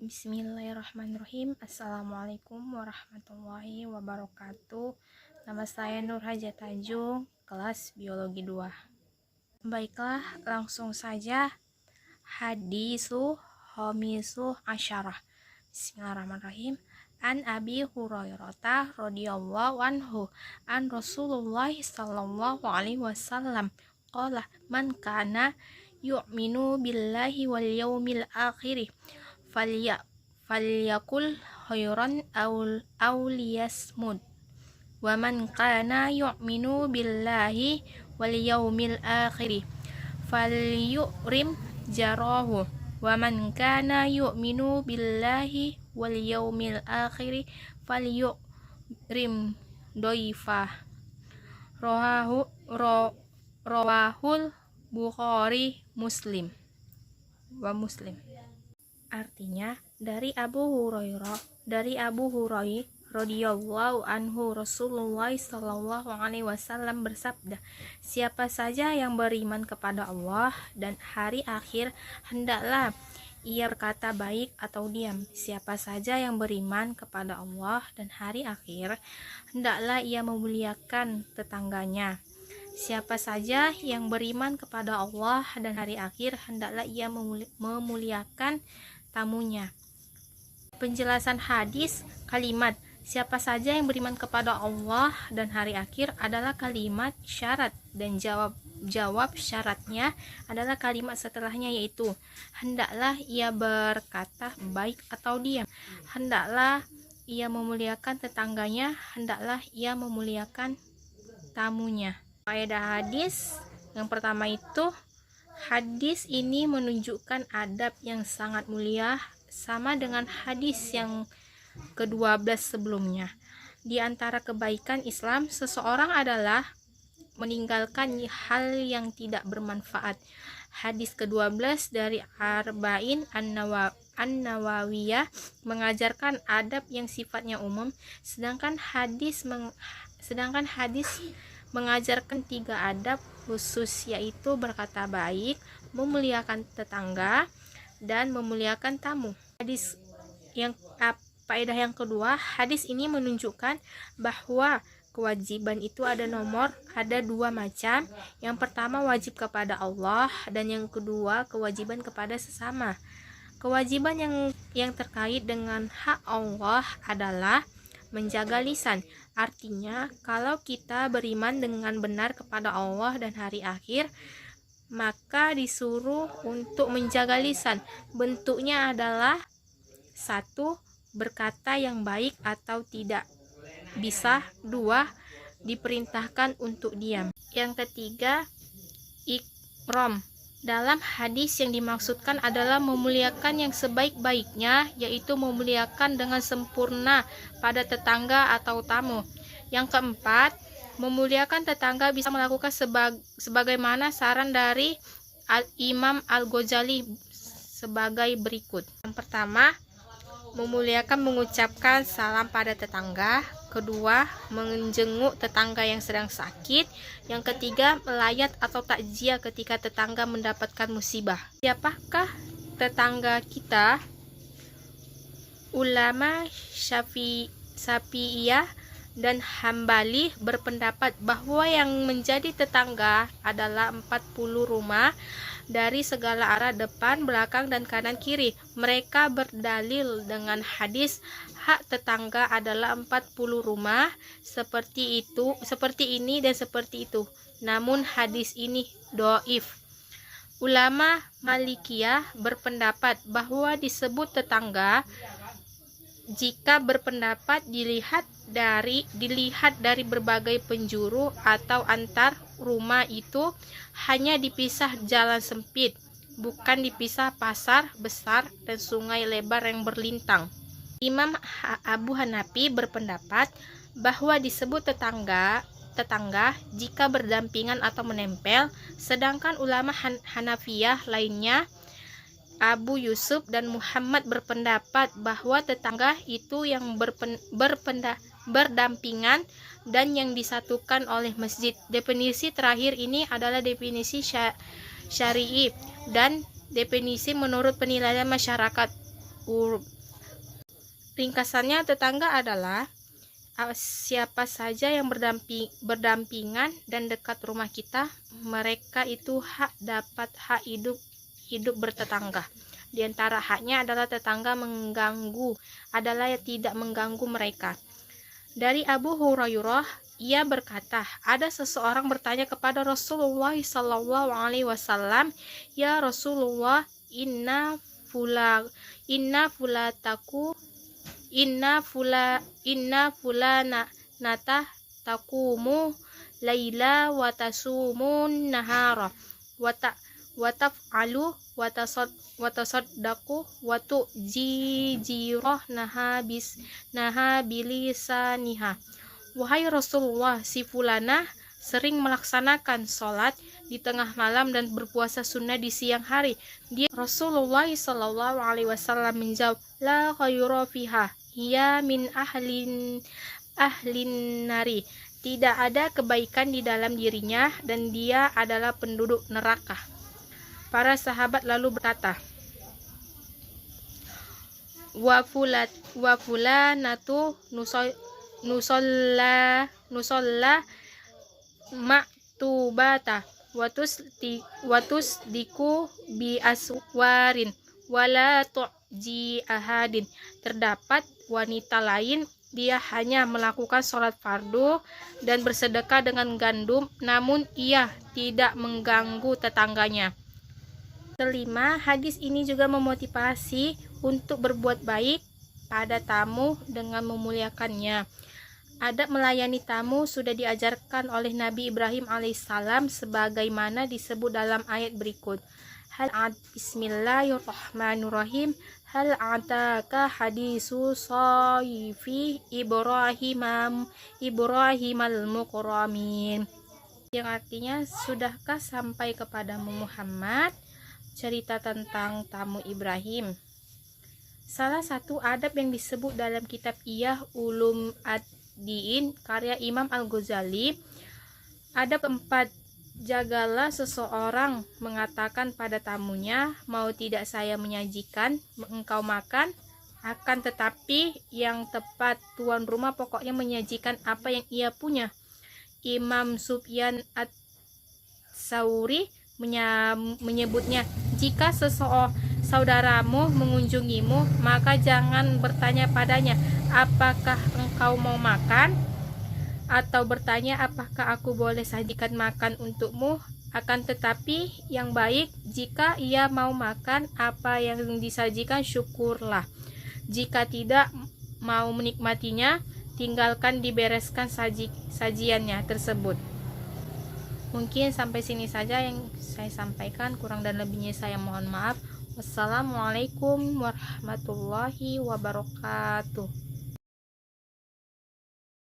Bismillahirrahmanirrahim. Assalamualaikum warahmatullahi wabarakatuh. Nama saya Nur Haja Tanjung, kelas biologi 2. Baiklah, langsung saja. Hadisu homisu asyarah. Bismillahirrahmanirrahim. An Abi Hurairah radhiyallahu anhu an Rasulullah sallallahu alaihi wasallam qala man kana yu'minu billahi wal yaumil akhir falyakul khairan aw liyasmut wa man kana yu'minu billahi wal yaumil akhir falyukrim jarahu wa man kana yu'minu billahi wal yaumil akhir falyukrim doifah. Rawahul Bukhari Muslim. Artinya, dari Abu Hurairah radhiyallahu anhu, Rasulullah sallallahu alaihi wasallam bersabda, siapa saja yang beriman kepada Allah dan hari akhir, hendaklah ia berkata baik atau diam. Siapa saja yang beriman kepada Allah dan hari akhir, hendaklah ia memuliakan tetangganya. Siapa saja yang beriman kepada Allah dan hari akhir, hendaklah ia memuliakan tamunya. Penjelasan hadis. Kalimat siapa saja yang beriman kepada Allah dan hari akhir adalah kalimat syarat, dan jawab syaratnya adalah kalimat setelahnya, yaitu hendaklah ia berkata baik atau diam, hendaklah ia memuliakan tetangganya, hendaklah ia memuliakan tamunya. Faedah hadis yang pertama itu, hadis ini menunjukkan adab yang sangat mulia, sama dengan hadis yang ke-12 sebelumnya. Di antara kebaikan Islam seseorang adalah meninggalkan hal yang tidak bermanfaat. Hadis ke-12 dari Arba'in An-Nawawiyah mengajarkan adab yang sifatnya umum, sedangkan hadis mengajarkan 3 adab khusus, yaitu berkata baik, memuliakan tetangga, dan memuliakan tamu. Faedah yang kedua, hadis ini menunjukkan bahwa kewajiban itu ada 2 macam. Yang pertama wajib kepada Allah, dan yang kedua kewajiban kepada sesama. Kewajiban yang terkait dengan hak Allah adalah menjaga lisan. Artinya, kalau kita beriman dengan benar kepada Allah dan hari akhir, maka disuruh untuk menjaga lisan. Bentuknya adalah 1. Berkata yang baik atau tidak bisa. 2. Diperintahkan untuk diam. Yang ketiga, ikram. Dalam hadis yang dimaksudkan adalah memuliakan yang sebaik-baiknya, yaitu memuliakan dengan sempurna pada tetangga atau tamu. Yang keempat, memuliakan tetangga bisa melakukan sebagaimana saran dari Imam Al-Ghazali sebagai berikut. Yang pertama, memuliakan mengucapkan salam pada tetangga. Kedua, menjenguk tetangga yang sedang sakit. Yang ketiga, melayat atau takziah ketika tetangga mendapatkan musibah. Siapakah tetangga kita? Ulama Syafi'iyah dan Hambali berpendapat bahwa yang menjadi tetangga adalah 40 rumah dari segala arah, depan, belakang, dan kanan kiri. Mereka berdalil dengan hadis hak tetangga adalah 40 rumah seperti ini dan seperti itu. Namun hadis ini dhaif. Ulama Malikiyah berpendapat bahwa disebut tetangga jika berpendapat dilihat dari berbagai penjuru atau antar rumah itu hanya dipisah jalan sempit, bukan dipisah pasar besar dan sungai lebar yang berlintang. Imam Abu Hanafi berpendapat bahwa disebut tetangga jika berdampingan atau menempel, sedangkan ulama Hanafiyah lainnya, Abu Yusuf dan Muhammad, berpendapat bahwa tetangga itu yang berdampingan dan yang disatukan oleh masjid. Definisi terakhir ini adalah definisi syar'i dan definisi menurut penilaian masyarakat urb. Ringkasannya, tetangga adalah siapa saja yang berdampingan dan dekat rumah kita. Mereka itu dapat hak hidup bertetangga. Di antara haknya adalah tetangga adalah yang tidak mengganggu mereka. Dari Abu Hurairah, ia berkata, ada seseorang bertanya kepada Rasulullah SAW, "Ya Rasulullah, inna fulana nata taqumu laila wa tasumun nahara wa taf'alu wa tasaddaqu wa tu'ji naha bilisaniha." Wahai Rasulullah, si fulana sering melaksanakan sholat di tengah malam dan berpuasa sunnah di siang hari. Rasulullah SAW menjawab, la khayra fiha, hiya min ahlin nari. Tidak ada kebaikan di dalam dirinya dan dia adalah penduduk neraka. Para sahabat lalu berkata, wa fulanatu nusalla maktubata watus diku bi aswarin wala tu'ji ahadin. Terdapat wanita lain, dia hanya melakukan sholat fardu dan bersedekah dengan gandum, namun ia tidak mengganggu tetangganya. Kelima, hadis ini juga memotivasi untuk berbuat baik pada tamu dengan memuliakannya. Adab melayani tamu sudah diajarkan oleh Nabi Ibrahim alaihissalam sebagaimana disebut dalam ayat berikut. Bismillahirrahmanirrahim. Hal ataka hadisu sayfi Ibrahimul mukramin. Yang artinya, sudahkah sampai kepadamu Muhammad cerita tentang tamu Ibrahim? Salah satu adab yang disebut dalam kitab Ihya Ulum ad-Din karya Imam Al-Ghazali, adab 4. Jagalah seseorang mengatakan pada tamunya, mau tidak saya menyajikan engkau makan, akan tetapi yang tepat tuan rumah pokoknya menyajikan apa yang ia punya. Imam Sufyan ats-Tsauri menyebutnya, jika saudaramu mengunjungimu, maka jangan bertanya padanya, apakah engkau mau makan? Atau bertanya, apakah aku boleh sajikan makan untukmu? Akan tetapi yang baik, jika ia mau makan apa yang disajikan, syukurlah. Jika tidak mau menikmatinya, tinggalkan dibereskan sajiannya tersebut. Mungkin sampai sini saja yang saya sampaikan, kurang dan lebihnya saya mohon maaf. Wassalamualaikum warahmatullahi wabarakatuh.